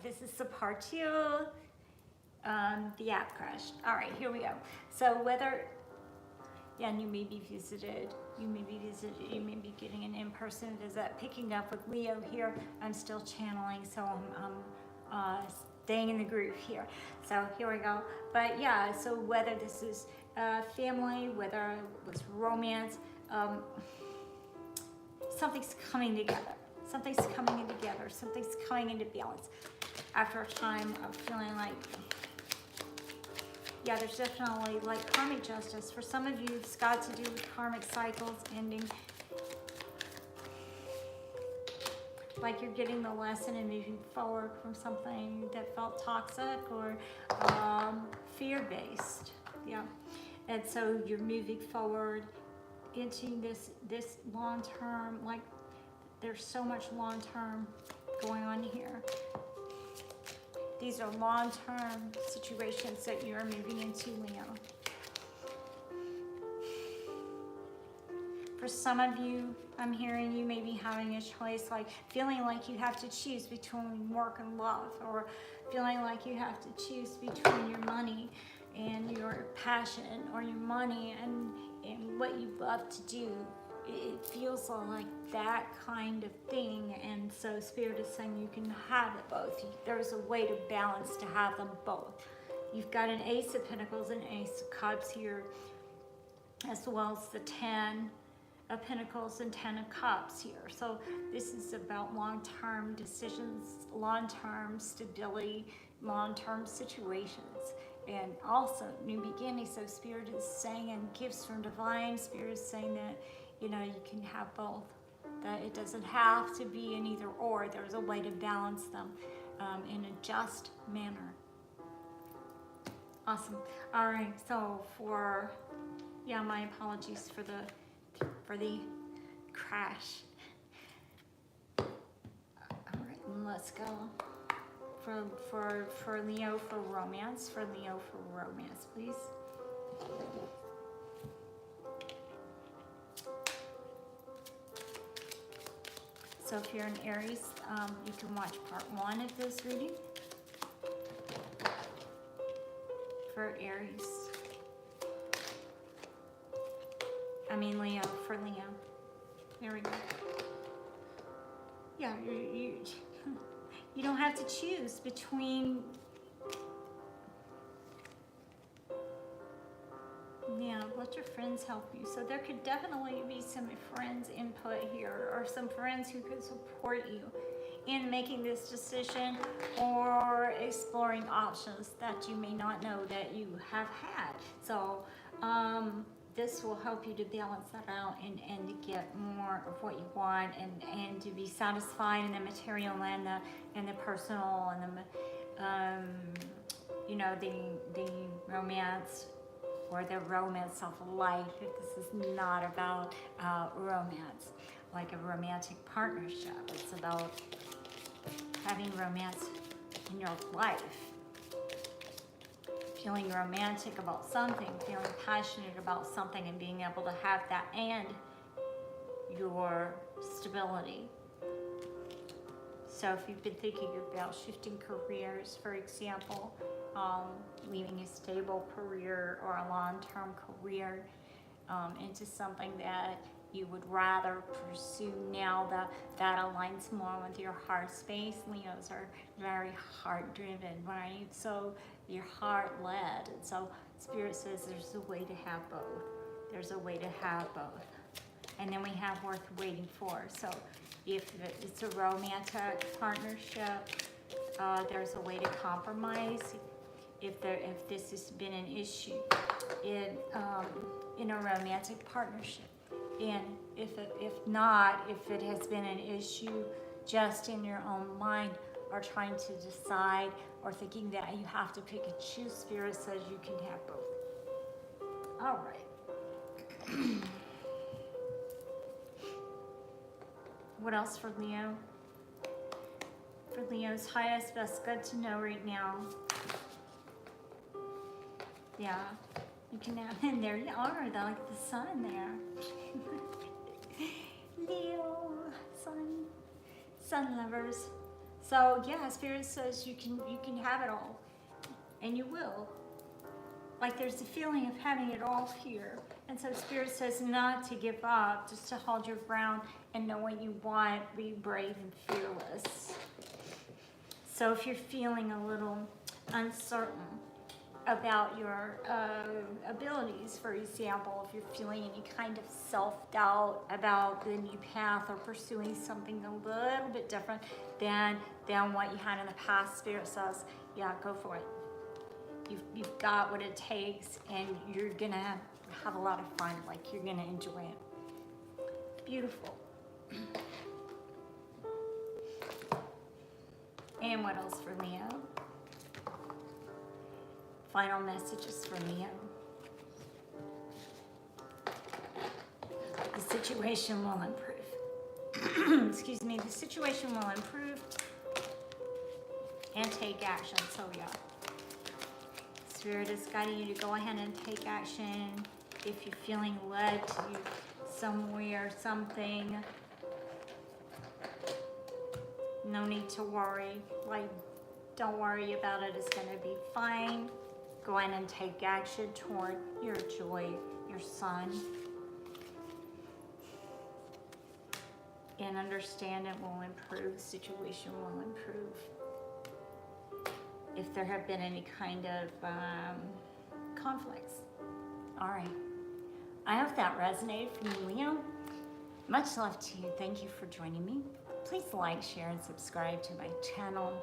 this is the part 2. The app crashed. All right, here we go. So whether, yeah, and you may be visited, you may be getting an in-person visit. Picking up with Leo here, I'm still channeling, so I'm staying in the groove here. So here we go. But yeah, so whether this is family, whether it was romance, something's coming together. Something's coming in together. Something's coming into balance. After a time of feeling like, yeah, there's definitely like karmic justice. For some of you, it's got to do with karmic cycles ending. Like you're getting the lesson and moving forward from something that felt toxic or fear-based. Yeah. And so you're moving forward into this long-term, like there's so much long-term going on here. These are long-term situations that you're moving into, Leo. For some of you, I'm hearing you may be having a choice, like feeling like you have to choose between work and love, or feeling like you have to choose between your money and your passion, or your money and what you love to do. It feels like that kind of thing, and so Spirit is saying you can have it both. There's a way to balance to have them both. You've got an Ace of Pentacles and Ace of Cups here, as well as the 10 of Pentacles and 10 of Cups here. So this is about long-term decisions, long-term stability, long-term situations, and also new beginnings. So Spirit is saying, and gifts from divine, Spirit is saying that, you know, you can have both. That it doesn't have to be an either or. There's a way to balance them in a just manner. Awesome. All right. So for, yeah, my apologies for the crash. All right, let's go. For Leo for romance. For Leo for romance, please. So if you're an Aries, you can watch part 1 of this reading. For Aries. I mean Leo, for Leo. There we go. Yeah, you don't have to choose between, yeah, let your friends help you. So there could definitely be some friends input here, or some friends who could support you in making this decision, or exploring options that you may not know that you have had. So this will help you to balance that out and to get more of what you want, and to be satisfied in the material and the personal and the you know, the romance, or the romance of life. If this is not about romance, like a romantic partnership. It's about having romance in your life. Feeling romantic about something, feeling passionate about something, and being able to have that and your stability. So if you've been thinking about shifting careers, for example, leaving a stable career or a long-term career into something that you would rather pursue now, that aligns more with your heart space. Leos are very heart-driven, right? So you're heart-led, and so Spirit says there's a way to have both. There's a way to have both. And then we have worth waiting for. So if it's a romantic partnership, there's a way to compromise. If this has been an issue in a romantic partnership, and if not, if it has been an issue just in your own mind, or trying to decide, or thinking that you have to pick and choose, Spirit says you can have both. All right. What else for Leo? For Leo's highest, best, good to know right now. Yeah, you can have, and there you are, like the sun there. Leo, sun lovers. So yeah, Spirit says you can have it all, and you will. Like there's a feeling of having it all here. And so Spirit says not to give up, just to hold your ground and know what you want, be brave and fearless. So if you're feeling a little uncertain about your abilities, for example, if you're feeling any kind of self-doubt about the new path or pursuing something a little bit different than what you had in the past, Spirit says, yeah, go for it. You've got what it takes, and you're gonna have a lot of fun. Like, you're gonna enjoy it. Beautiful. And what else for Leo? Final messages for Leo. The situation will improve. Excuse me, the situation will improve and take action. So yeah. Spirit is guiding you to go ahead and take action. If you're feeling led to somewhere, something, no need to worry. Like, don't worry about it. It's going to be fine. Go ahead and take action toward your joy, your sun. And understand it will improve. The situation will improve. If there have been any kind of conflicts. All right. I hope that resonated for you, Leo. Much love to you. Thank you for joining me. Please like, share, and subscribe to my channel.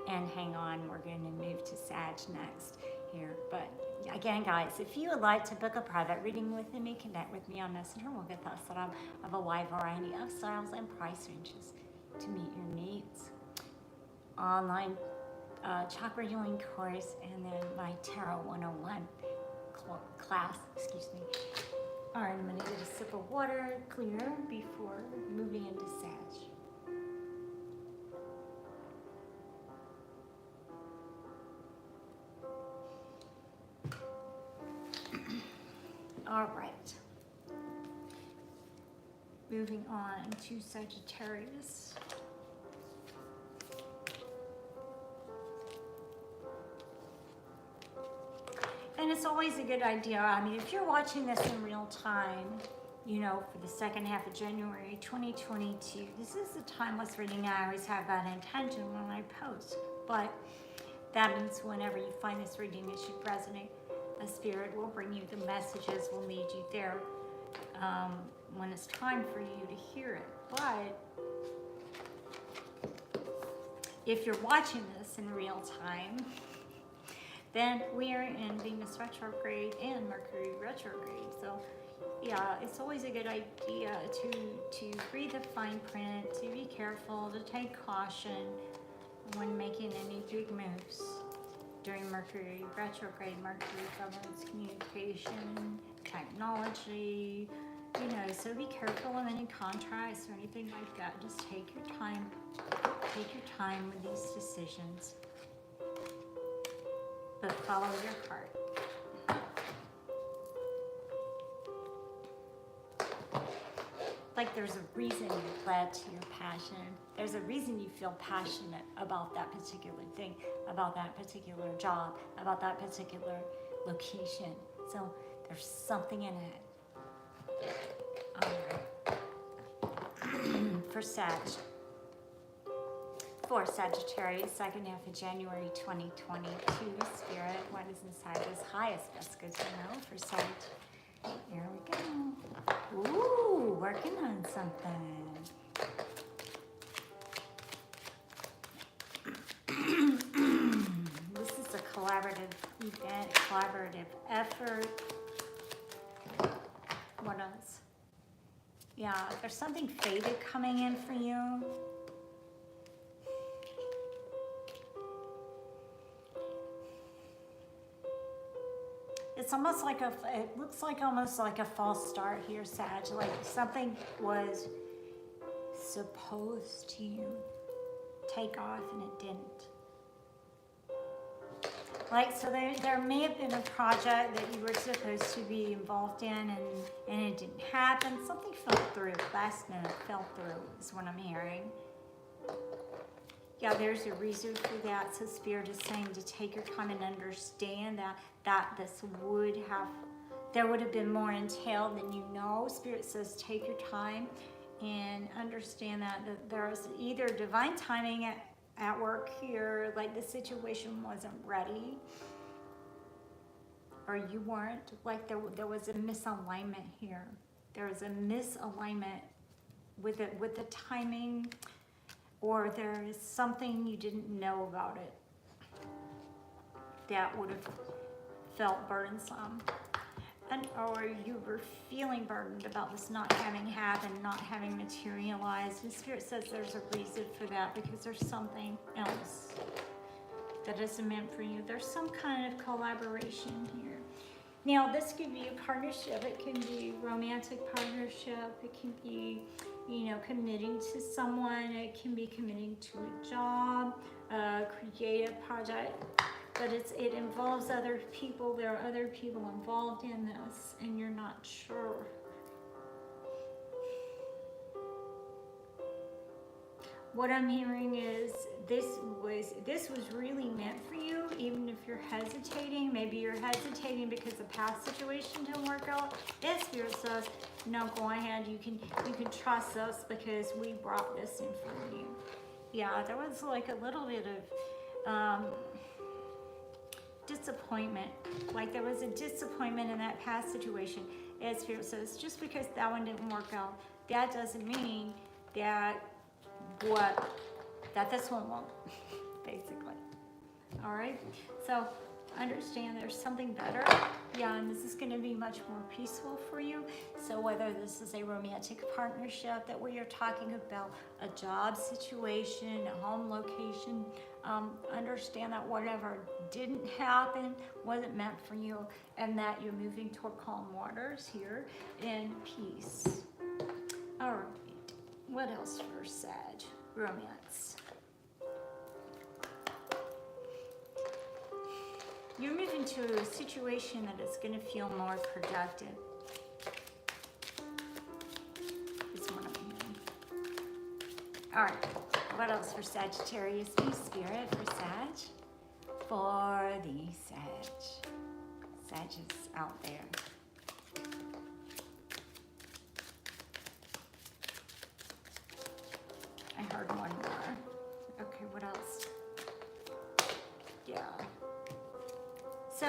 And hang on, we're going to move to Sag next here. But again, guys, if you would like to book a private reading with me, connect with me on Messenger. We'll get that set up of a wide variety of styles and price ranges to meet your needs. Online chakra healing course, and then my Tarot 101 class, excuse me. All right, I'm going to get a sip of water, clear, before moving into Sag. All right. Moving on to Sagittarius. And it's always a good idea. I mean, if you're watching this in real time, you know, for the second half of January 2022, this is a timeless reading. I always have that intention when I post. But that means whenever you find this reading, it should resonate. A spirit will bring you the messages, will lead you there when it's time for you to hear it. But if you're watching this in real time, then we are in Venus retrograde and Mercury retrograde. So yeah, it's always a good idea to read the fine print, to be careful, to take caution when making any big moves. During Mercury retrograde, Mercury governs communication, technology, you know, so be careful of any contracts or anything like that. Just take your time with these decisions. But follow your heart. Like there's a reason you're led to your passion. There's a reason you feel passionate about that particular thing, about that particular job, about that particular location. So there's something in it. All right. For Sagittarius, second half of January 2022, Spirit, what is inside this highest best good to know for Sag? Here we go. Ooh, working on something. This is a collaborative event, collaborative effort. What else? Yeah, there's something faded coming in for you. It's almost like it looks like almost like a false start here, Sag. Like something was supposed to take off and it didn't. Like, so there may have been a project that you were supposed to be involved in and it didn't happen. Something fell through, last minute fell through is what I'm hearing. Yeah, there's a reason for that. So Spirit is saying to take your time and understand that this would have, there would have been more entailed than you know. Spirit says take your time and understand that there's either divine timing at work here, like the situation wasn't ready, or you weren't, like there was a misalignment here. There was a misalignment with the timing, or there is something you didn't know about it that would have felt burdensome. And or you were feeling burdened about this not having happened, not having materialized. And Spirit says there's a reason for that, because there's something else that isn't meant for you. There's some kind of collaboration here. Now, this could be a partnership. It can be romantic partnership. It can be, you know, committing to someone. It can be committing to a job, a creative project. But it involves other people. There are other people involved in this, and you're not sure. What I'm hearing is this was really meant for you, even if you're hesitating. Maybe you're hesitating because the past situation didn't work out. This Spirit says, no, go ahead. You can trust us because we brought this in front of you. Yeah, there was like a little bit of disappointment. Like there was a disappointment in that past situation. As Spirit says, just because that one didn't work out, that doesn't mean that this one won't, basically. All right, so understand there's something better. Yeah, and this is going to be much more peaceful for you. So whether this is a romantic partnership that we are talking about, a job situation, a home location, understand that whatever didn't happen wasn't meant for you, and that you're moving toward calm waters here in peace. All right, what else for Sag? Romance. You're moving to a situation that is going to feel more productive. That's what I'm hearing. All right, what else for Sagittarius? Be Spirit for Sag. For the Sages out there. I heard one more. Okay, what else? Yeah. So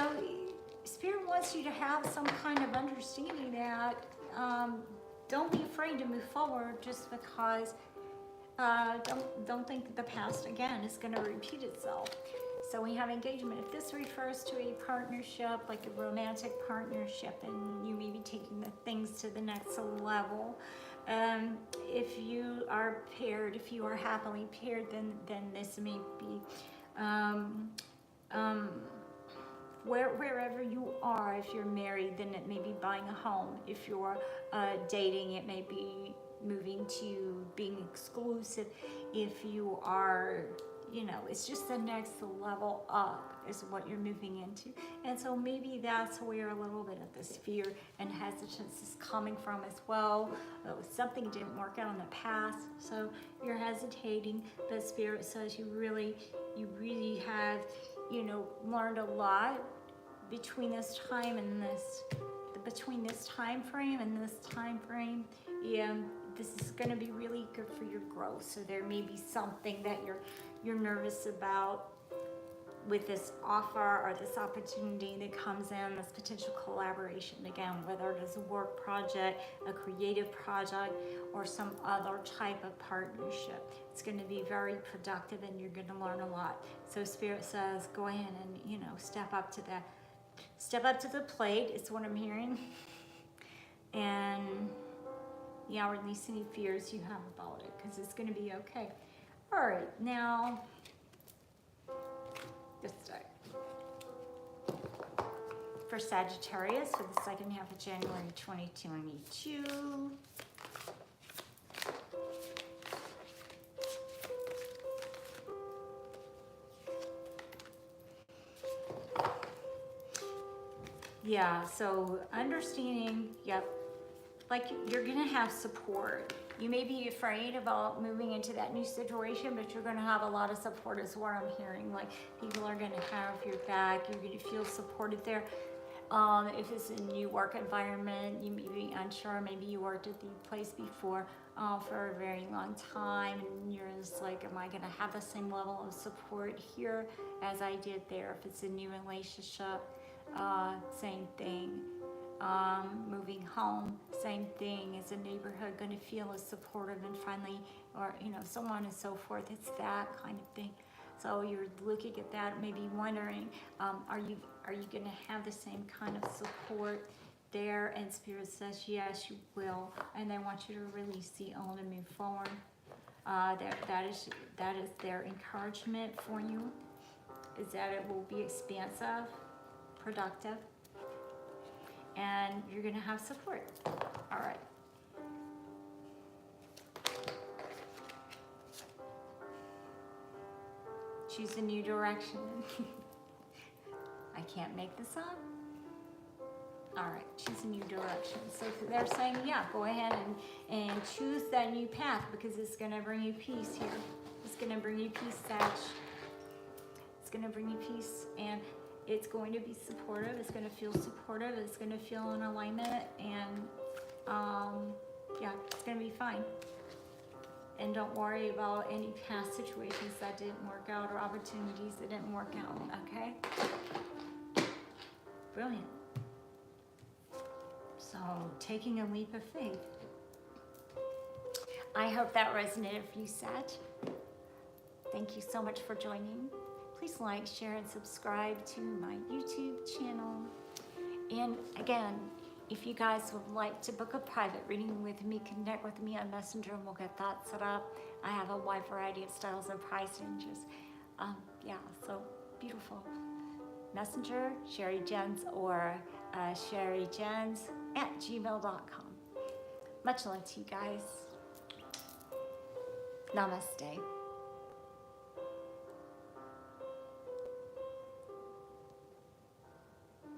Spirit wants you to have some kind of understanding that don't be afraid to move forward just because don't think that the past again is going to repeat itself. So we have engagement. If this refers to a partnership, like a romantic partnership, and you may be taking the things to the next level. If you are paired, if you are happily paired, then this may be wherever you are. If you're married, then it may be buying a home. If you're dating, it may be moving to being exclusive. If you are, you know, it's just the next level up is what you're moving into. And so maybe that's where a little bit of this fear and hesitance is coming from as well. Something didn't work out in the past, so you're hesitating, but Spirit says you really have, you know, learned a lot between this time and between this time frame and this time frame. Yeah, this is going to be really good for your growth. So there may be something that you're nervous about with this offer or this opportunity that comes in, this potential collaboration, again, whether it is a work project, a creative project, or some other type of partnership. It's going to be very productive and you're going to learn a lot. So Spirit says, go ahead and, you know, step up to the plate. It's what I'm hearing. And yeah, release any fears you have about it, because it's going to be okay. All right, now this day for Sagittarius for the second half of January 2022. Yeah, so understanding, yep, like you're gonna have support. You may be afraid about moving into that new situation, but you're going to have a lot of support is what I'm hearing. Like people are going to have your back. You're going to feel supported there. If it's a new work environment, you may be unsure. Maybe you worked at the place before for a very long time, and you're just like, am I going to have the same level of support here as I did there? If it's a new relationship, same thing. Moving home, same thing. Is a neighborhood going to feel as supportive and friendly, or so on and so forth? It's that kind of thing. So you're looking at that, maybe wondering, are you going to have the same kind of support there? And Spirit says yes, you will, and they want you to release the old and move forward. That is their encouragement for you, is that it will be expansive, productive, and you're going to have support. All right. Choose a new direction. I can't make this up. All right, choose a new direction. So they're saying, yeah, go ahead and choose that new path, because it's going to bring you peace here. It's going to bring you peace, Sag. It's going to bring you peace, and it's going to be supportive. It's going to feel supportive. It's going to feel in alignment, and yeah, it's going to be fine. And don't worry about any past situations that didn't work out or opportunities that didn't work out, okay? Brilliant. So, taking a leap of faith. I hope that resonated for you, Sag. Thank you so much for joining. Please like, share, and subscribe to my YouTube channel. And again, if you guys would like to book a private reading with me, connect with me on Messenger and we'll get that set up. I have a wide variety of styles and price ranges. Yeah, so beautiful. Messenger, Sherri Jens, or sherrijens@gmail.com. Much love to you guys. Namaste.